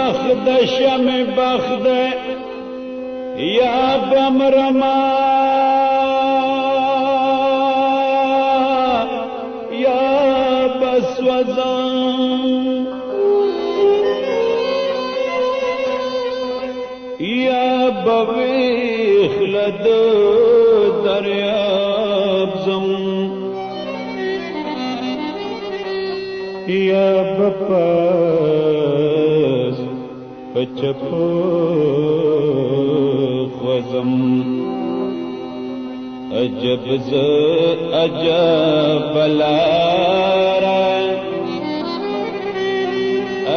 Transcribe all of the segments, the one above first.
بخد شم بخد یا بمرما یا بسوزان یا بویخلد دریاب زم یا بپاس پچپ خوزم عجب ز عجب لارا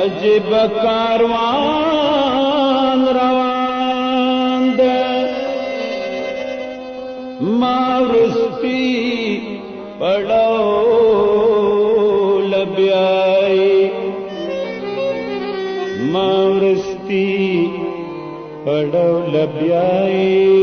عجب کاروان روان ده ماورستی پڑو لبیائی ماورستی پڑو لبیائی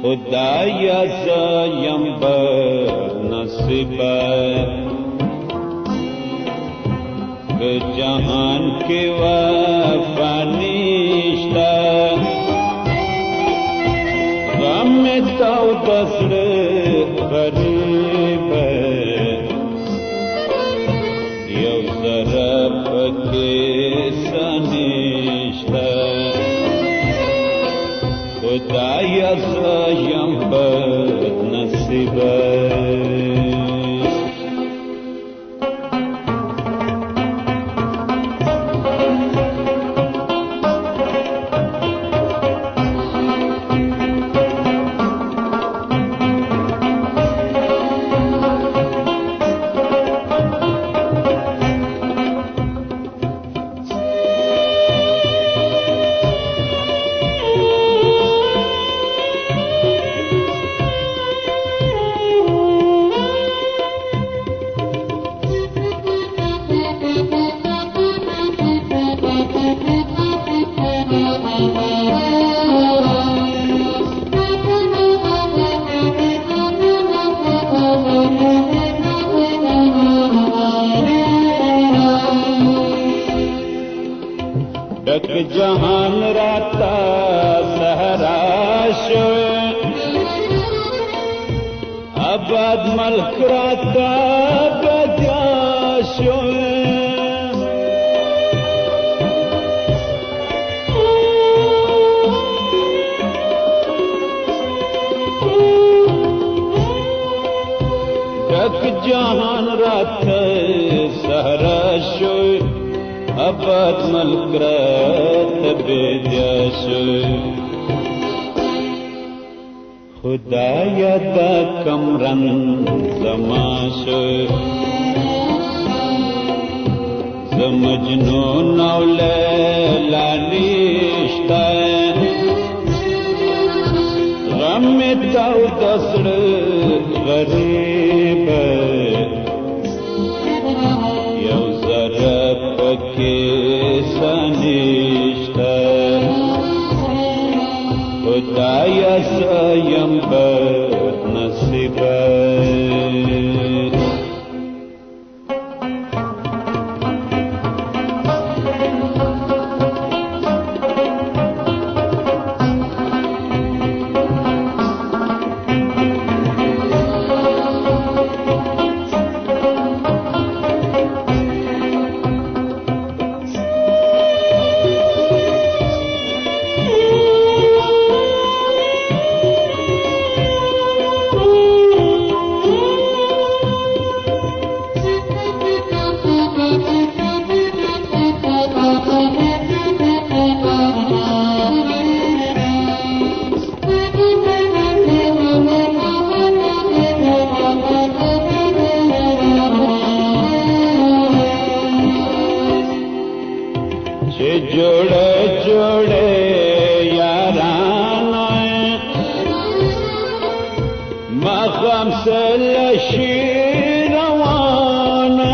خدایا زیم بد نصیب که جهان کی وفا نیشتا غم تو دسر غریب یو ذره پکی سنیشتا خدایا زیم بد نصیب डक जहान राता सहराश आबाद मल्क राता गजाश डक जहान राता सहराश आबाद मल्क रात बेजाश खुदाया दा कमरन जमाश समझनो नौले लानिश्ता गम में ताऊ दसड़ गरीब यौ जरा पके सनिष्ठा खुदाया स्वयं बद नसीब जोड़े जोड़े याराना मकाम से लशी रवाना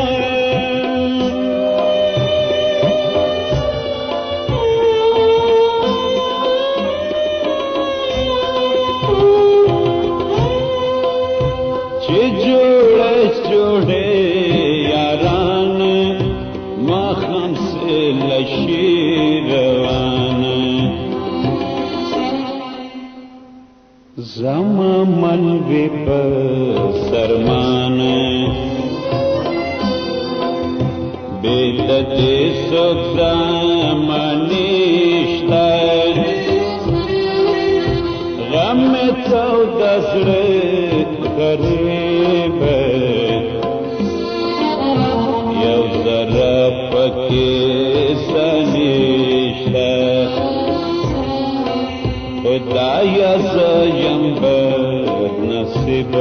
زما من وی په سرمان بیت دې څوک زمانشته غم څو د زړه غریب یو ذره پکې سنشته خدایا زیم بد نصیب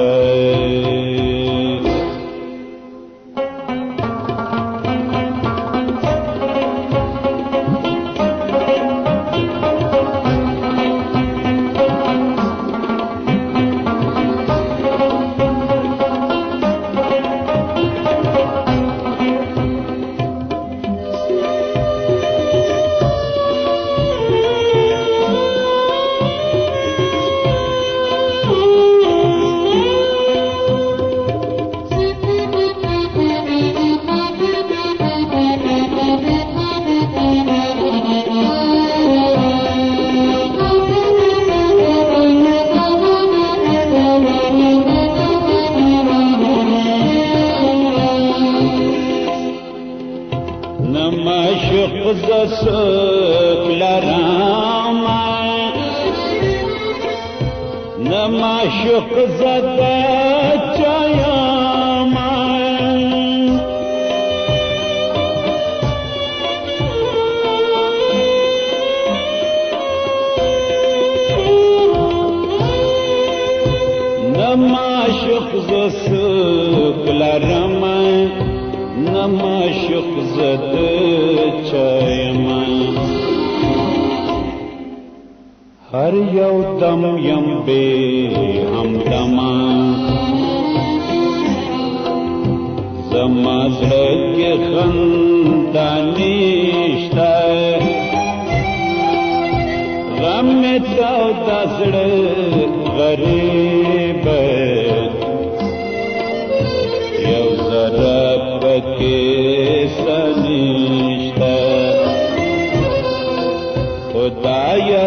نماشق زسک لراما نماشق زد چایاما نماشق زسک لراما نماشق زد چایما هر یو دم یم بے همدما زما زړه کې خندا نشته غم مې تو د زړه غریب یو ذره پکې سنشته خدایا